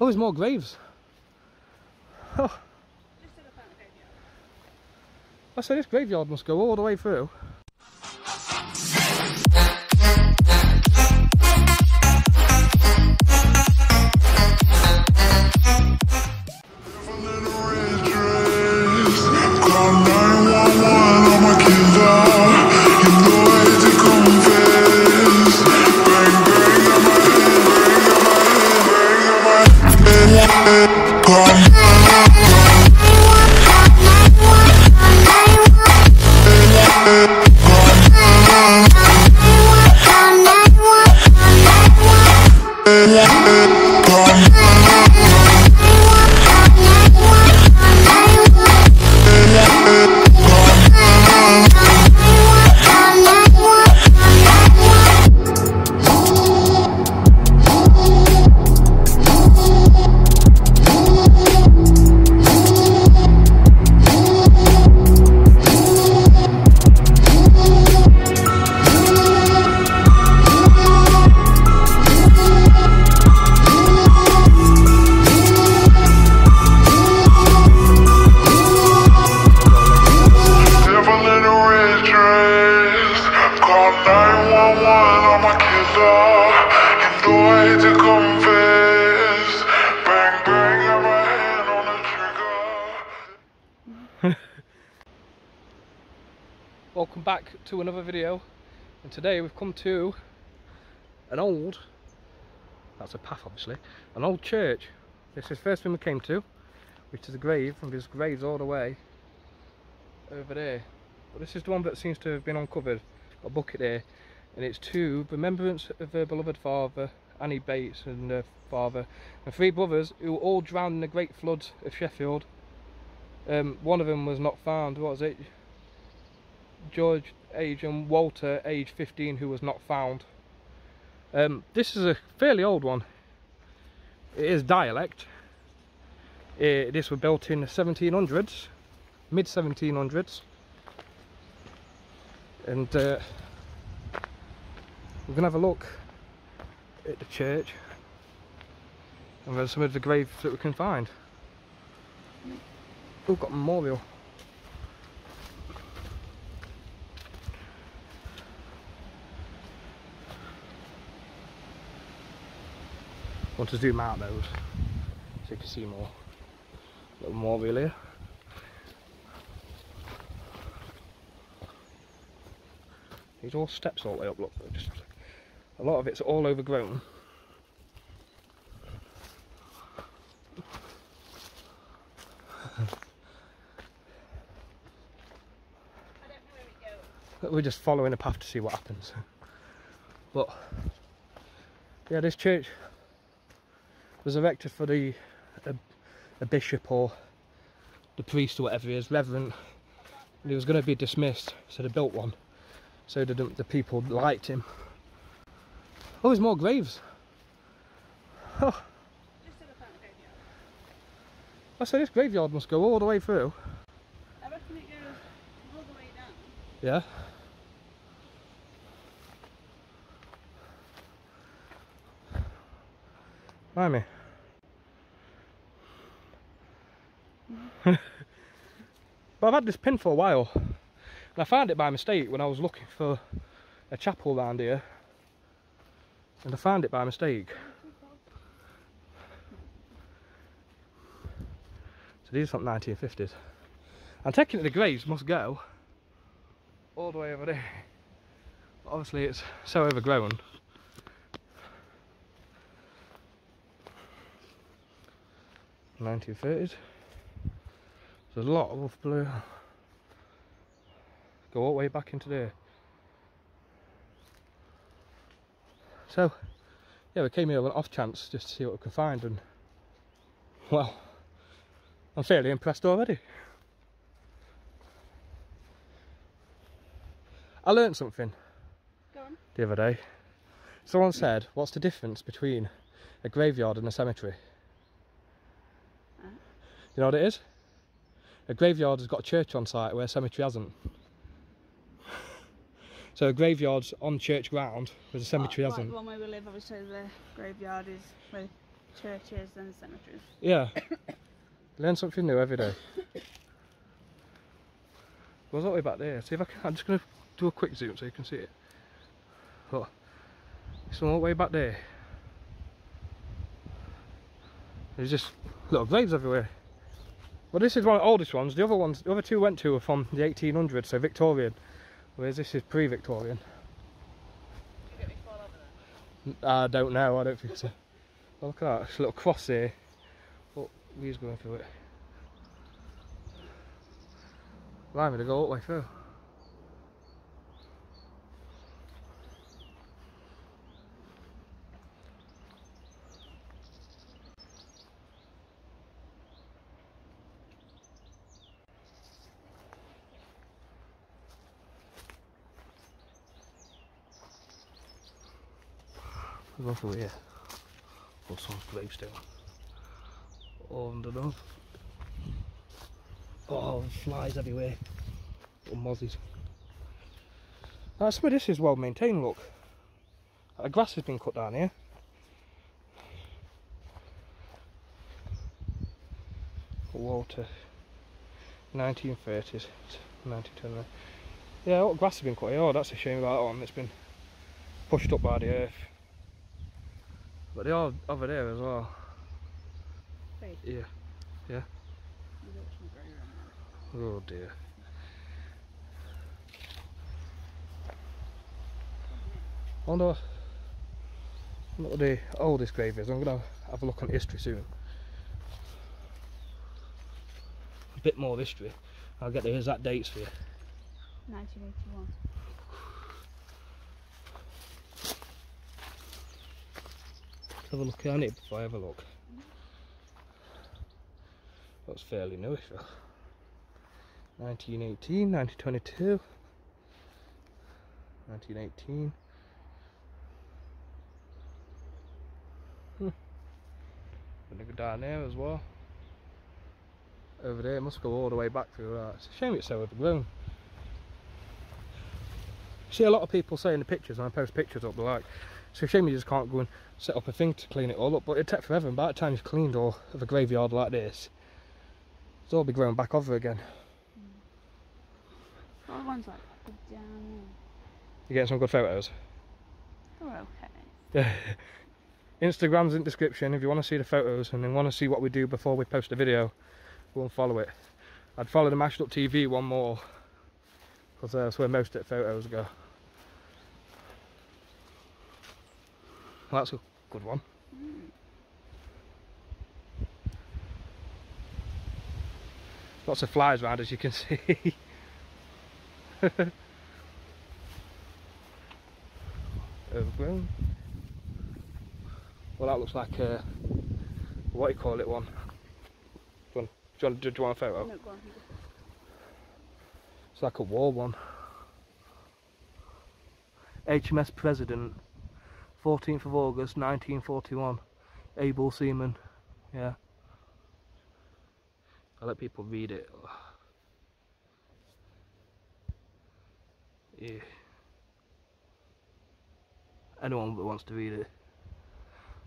Oh, there's more graves. Oh. I say this graveyard must go all the way through. Welcome back to another video, and today we've come to an old, that's a path obviously, an old church. This is the first thing we came to, which is a grave, and there's graves all the way over there. But this is the one that seems to have been uncovered. Got a bucket here, and it's to remembrance of her beloved father, Annie Bates, and her father, and 3 brothers who all drowned in the great floods of Sheffield. One of them was not found. What was it? George age and Walter age 15, who was not found. This is a fairly old one. It is dialect. This was built in the 1700s, mid 1700s, and we're gonna have a look at the church and there's some of the graves that we can find. We've got a memorial. I want to zoom out those so you can see more. Little memorial here. These are all steps all the way up, look, just a lot of it's all overgrown. We're just following a path to see what happens. But yeah, this church was erected for a bishop or the priest or whatever he is, reverend. And he was going to be dismissed, so they built one so that the people liked him. Oh, there's more graves. Oh. I say this graveyard must go all the way through. I reckon it goes all the way down. Yeah. Mind me. But I've had this pin for a while, and I found it by mistake when I was looking for a chapel around here, and I found it by mistake. So these are from 1950s. I'm taking it the graves must go all the way over there. But obviously it's so overgrown. (1930s). There's a lot of blue. Go all the way back into there. So yeah, we came here on an off chance just to see what we could find, and well, I'm fairly impressed already. I learned something the other day. Someone said, what's the difference between a graveyard and a cemetery? You know what it is? A graveyard has got a church on site where a cemetery hasn't. So a graveyard's on church ground, whereas a cemetery hasn't. Like the one where we live, obviously the graveyard is where churches and cemeteries. Yeah. Learn something new every day. What's that way back there? See if I can. I'm just going to do a quick zoom so you can see it. Look. It's all the way back there. There's just little graves everywhere. Well, this is one of the oldest ones. The other two went to were from the 1800s, so Victorian. Whereas this is pre-Victorian. Did you get me fall over there? I don't know, I don't think so. Well, look at that, there's a little cross here. Oh, we's going through it. Allow me to go all the way through. We'll go through here. Or some gravestone. Oh, underneath. Oh, flies everywhere. Little mozzies. Some of this is well maintained, look. The grass has been cut down here. Water. 1930s. 1929. Yeah, what grass has been cut here? Oh, that's a shame about that one. It's been pushed up by the earth. But they are over there as well. Hey. Yeah. Yeah. Oh dear. I wonder what the oldest grave is. I'm going to have a look on history soon. A bit more history. I'll get the exact dates for you. 1981. Have a look on it before I have a look. That's fairly newish though. 1918, 1922, 1918. Gonna go down there as well. Over there, it must go all the way back through that. It's a shame it's so overgrown. See a lot of people say in the pictures, when I post pictures up, they're like, it's a shame you just can't go and set up a thing to clean it all up, but it'd take forever, and by the time you've cleaned all of a graveyard like this, it's all be growing back over again. What are the ones like that down there? You getting some good photos? They're okay. Yeah. Instagram's in the description if you want to see the photos and then want to see what we do before we post a video. Go and follow it. I'd follow the Mashed Up TV one more, because that's where most of the photos go. Well, that's a good one. Lots of flies around, as you can see. Overgrown. Well, that looks like a, what do you call it one? Do you want a photo? No, go on. It's like a war one. HMS President, 14th of August 1941. Able seaman. Yeah. I let people read it. Yeah. Anyone that wants to read it.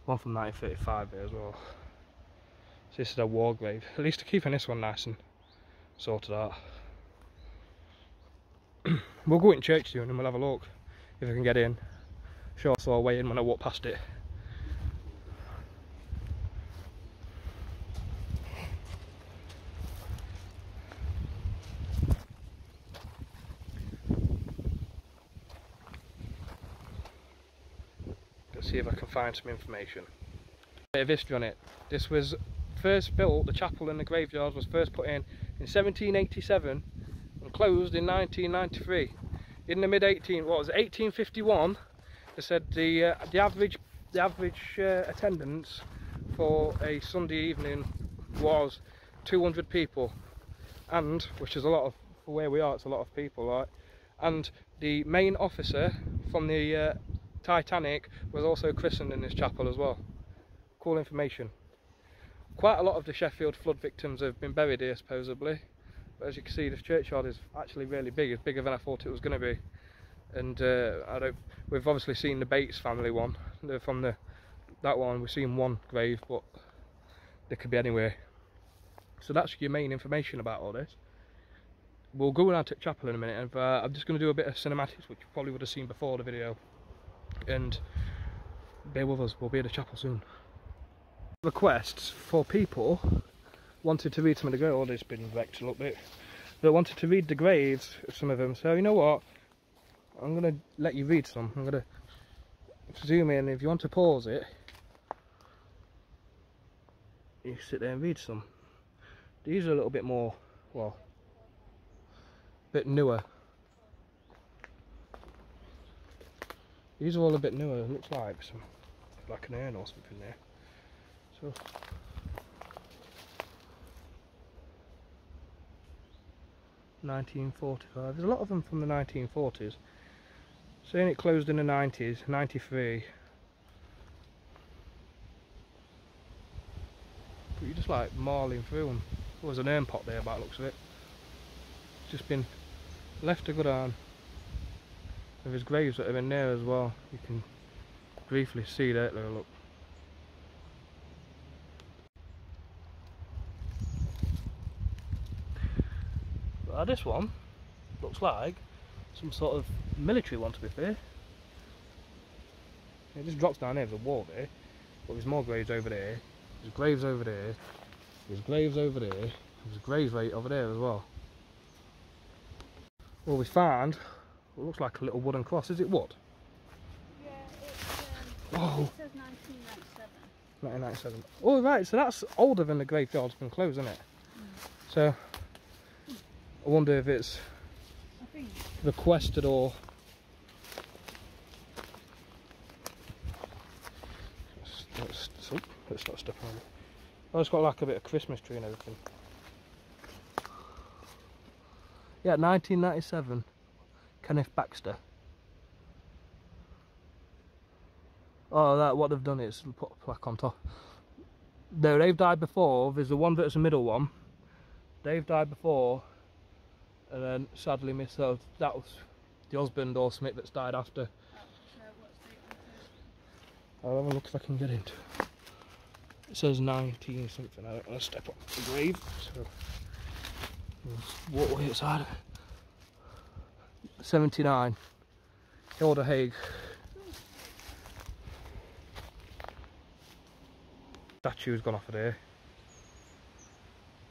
One from 1935 there as well. So this is a war grave. At least they're keeping this one nice and sorted out. We'll go in church soon and we'll have a look if I can get in. Sure, I saw a way in when I walked past it. Let's see if I can find some information. Bit of history on it. This was first built, the chapel and the graveyard was first put in 1787 and closed in 1993. In the mid 1851, they said the average attendance for a Sunday evening was 200 people, and which is a lot of, for where we are, it's a lot of people, right? And the main officer from the Titanic was also christened in this chapel as well. Cool information. Quite a lot of the Sheffield flood victims have been buried here supposedly, but as you can see, this churchyard is actually really big. It's bigger than I thought it was going to be. And we've obviously seen the Bates family one from the that one we've seen one grave, but there could be anywhere. So that's your main information about all this. We'll go around to the chapel in a minute, and I'm just going to do a bit of cinematics, which you probably would have seen before the video. And bear with us, we'll be at the chapel soon. Requests for people wanted to read some of the graves. Oh, it's been wrecked a little bit. But wanted to read the graves of some of them. So you know what? I'm going to let you read some. I'm going to zoom in. If you want to pause it, you sit there and read some. These are a little bit more, well, a bit newer. These are all a bit newer. It looks like some, like an urn or something there. So. (1945). There's a lot of them from the 1940s. Saying it closed in the 90s, 93. But you're just like marling through them. There was an urn pot there by the looks of it. It's just been left to go down. There's graves that are in there as well. You can briefly see that there, look. This one looks like some sort of military one, to be fair. It just drops down there, there's a wall there, but there's more graves over there, there's graves over there, there's graves over there, there's graves right over there as well. Well, we found what looks like a little wooden cross. Is it wood? Yeah, it's, oh. It says 1997. 1997. Oh right, so that's older than the graveyard's been closed, isn't it? So I wonder if it's requested or... Let's not step on it. Oh, it's got like a bit of Christmas tree and everything. Yeah, 1997. Kenneth Baxter. Oh, that what they've done is put a plaque on top. No, they've died before. There's the one that's the middle one. They've died before. And then sadly missed out. That was the husband or Smith that's died after. I'll have a look if I can get into it. It says 19 something. I don't want to step up the grave, so there's waterway outside. 79. Hilda Haig. Statue's gone off of there.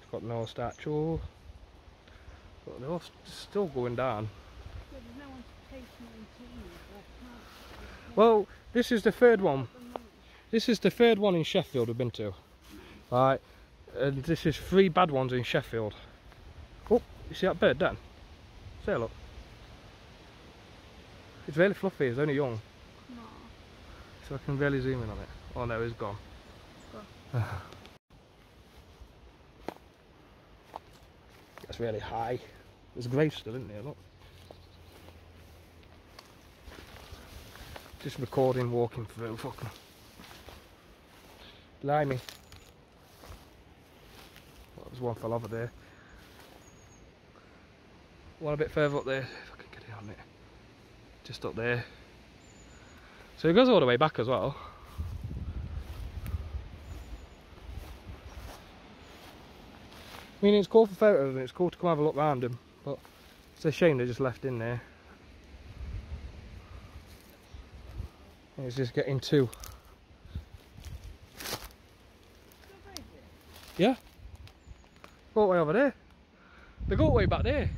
It's got no statue. But they're all still going down. Yeah, there's no one to take Well, this is the third one. This is the third one in Sheffield we've been to. Right, and this is 3 bad ones in Sheffield. Oh, you see that bird, Dan? Say a look. It's really fluffy, it's only young. No. So I can barely zoom in on it. Oh no, it's gone. That's really high. There's a grave still, isn't there? Look. Just recording, walking through. Fucking. Blimey. Well, there's one fell over there. One a bit further up there. If I can get it on it. Just up there. So it goes all the way back as well. I mean, it's cool for photos and it's cool to come have a look round them, but it's a shame they're just left in there. And it's just getting too. Yeah. Go way over there. They go way back there.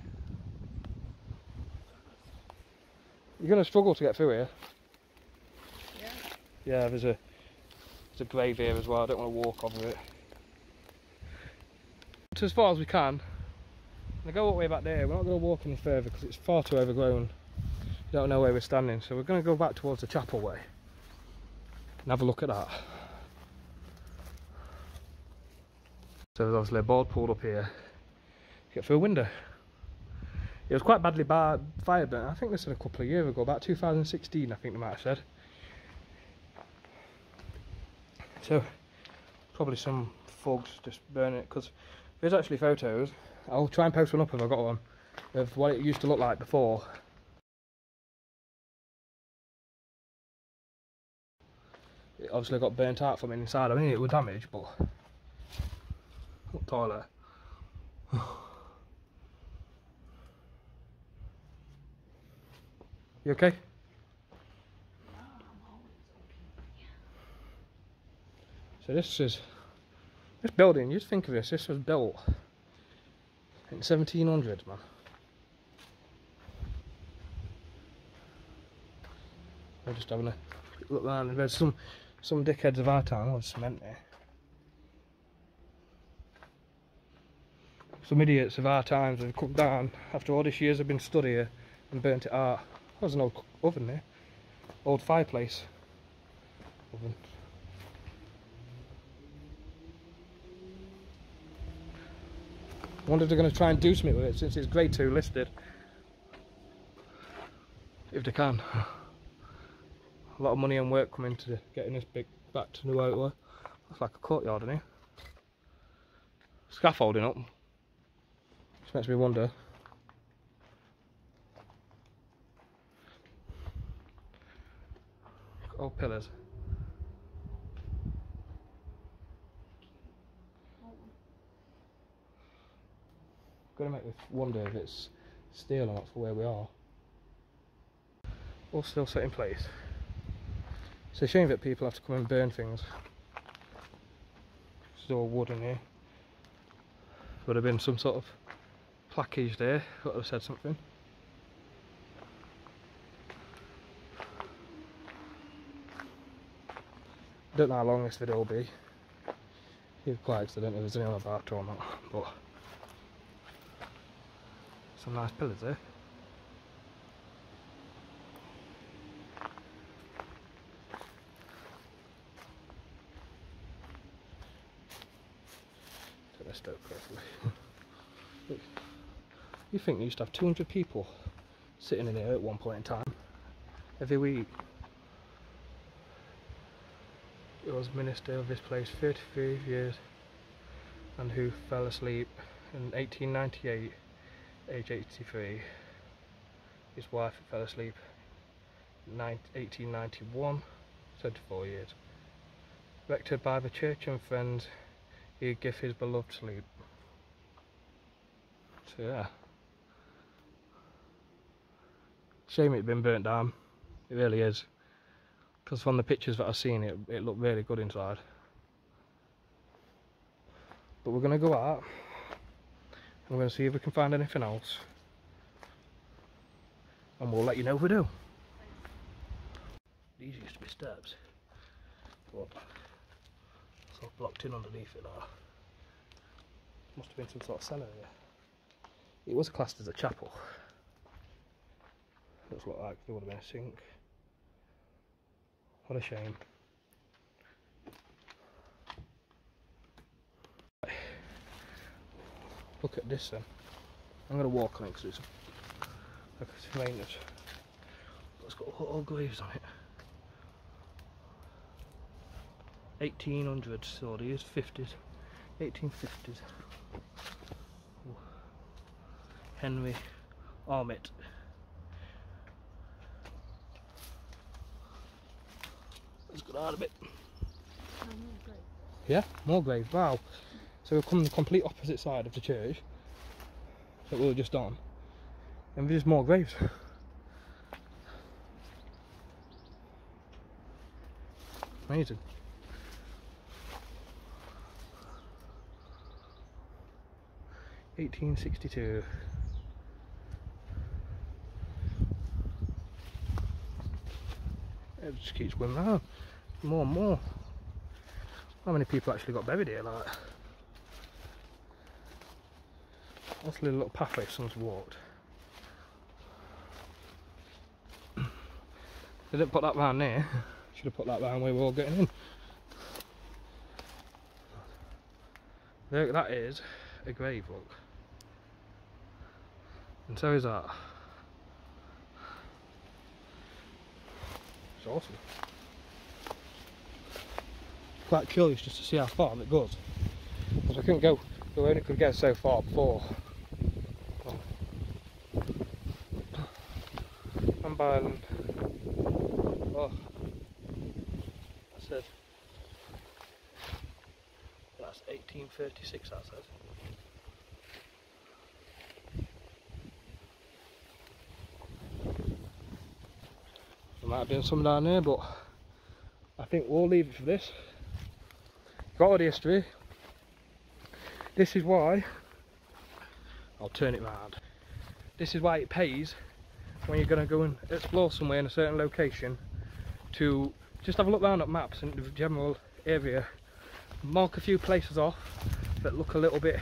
You're going to struggle to get through here. Yeah. Yeah, there's a grave here as well. I don't want to walk over it. To as far as we can. We go all the way back there. We're not going to walk any further because it's far too overgrown. You don't know where we're standing, so we're going to go back towards the chapel way and have a look at that. So there's obviously a board pulled up here to get through a window. It was quite badly fired, but I think this was a couple of years ago, about 2016 I think they might have said. So probably some thugs just burning it, because there's actually photos. I'll try and post one up if I've got one, of what it used to look like before. it obviously got burnt out from inside. I mean, it was damaged, but what toilet? You okay? So this building, you just think of this was built in 1700s, man. I'm just having a look around, and there's some dickheads of our time with cement there. Some idiots of our times have come down after all these years have been stood here and burnt it out. There's an old oven there, old fireplace oven. I wonder if they're going to try and do something with it since it's grade 2 listed. If they can. A lot of money and work coming into getting this big back to how it was. Looks like a courtyard in here. Scaffolding up. Which makes me wonder. Old pillars. Gonna make me wonder if it's steel or not for where we are. All still set in place. It's a shame that people have to come and burn things. It's all wood in here. Would have been some sort of plaquage there, would have said something. Don't know how long this video will be. It's quite because I don't know if there's anyone about it or not, but some nice pillars there. Turn this out carefully. Look, you think you used to have 200 people sitting in here at one point in time, every week. He was minister of this place 33 years and who fell asleep in 1898, age 83. His wife fell asleep in 1891, 74 years. Rected by the church and friends, he give his beloved sleep. So yeah. Shame it's been burnt down, it really is. Because from the pictures that I've seen, it looked really good inside. But we're going to go out and we're going to see if we can find anything else. And we'll let you know if we do. These used to be steps. But it's all blocked in underneath it now. Must have been some sort of cellar here. It was classed as a chapel. Looks like there would have been a sink. What a shame. Look at this then. I'm going to walk on it because it's like it's maintenance. But it's got all graves on it. 1800s, so these 50s, 1850s. Ooh. Henry Armitt. Let's go out a bit. Yeah, more graves. Wow. So we've come the complete opposite side of the church that we were just on, and there's more graves. Amazing. (1862). It just keeps going round. More and more. How many people actually got buried here like that? That's a little pathway someone's walked. They didn't put that round there. Should have put that round where we're all getting in. There, that is a grave, look. And so is that. It's awesome. Quite curious just to see how far it goes. Because I couldn't go, we only could go so far before. I'm by, oh, I said 1836 that says. There might have been some down there, but I think we'll leave it for this. Got all the history. This is why, I'll turn it round. This is why it pays when you're going to go and explore somewhere in a certain location to just have a look around at maps and the general area, mark a few places off that look a little bit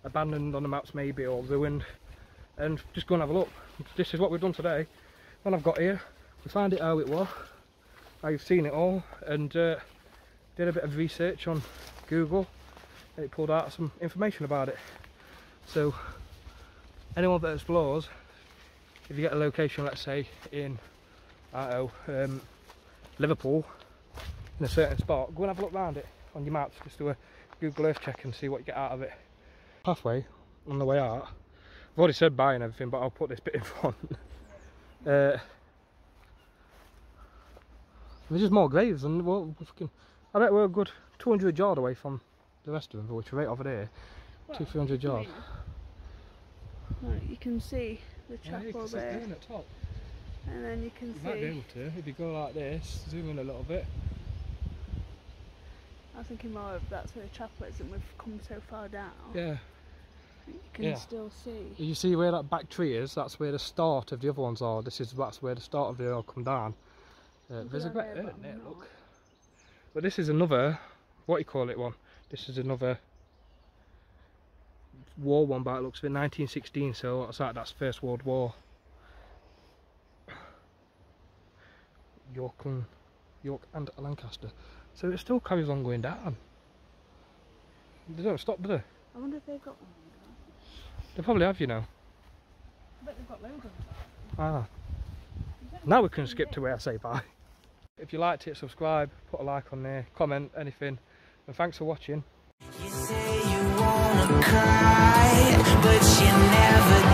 abandoned on the maps maybe, or ruined, and just go and have a look. This is what we've done today. When I've got here, we found it how it was, I've seen it all, and did a bit of research on Google, and it pulled out some information about it. So anyone that explores, if you get a location, let's say in, I don't know, Liverpool, in a certain spot, go and have a look around it on your maps, just do a Google Earth check and see what you get out of it. Pathway on the way out, I've already said bye and everything, but I'll put this bit in front. There's just more graves, and well, I bet we're a good 200 yards away from the rest of them, which are right over there. Well, 200-300 yards. Right, you can see the chapel there. At the top. And then you can see. You might be able to, if you go like this, zoom in a little bit. I was thinking more of that's where the chapel is, and we've come so far down. Yeah. You can still see. You see where that back tree is? That's where the start of the other ones are. That's where the start of the all come down. There's a great there, look. But this is another, what you call it one? This is another war one, by it looks of it, 1916. So what's that? That's First World War. York and Lancaster. So it still carries on going down. They don't stop, do they? I wonder if they've got one. They probably have, you know. I bet they've got loads of them. Ah. Now we can skip to where I say bye. If you liked it, subscribe, put a like on there, comment, anything. And thanks for watching. You say you wanna cry, but you never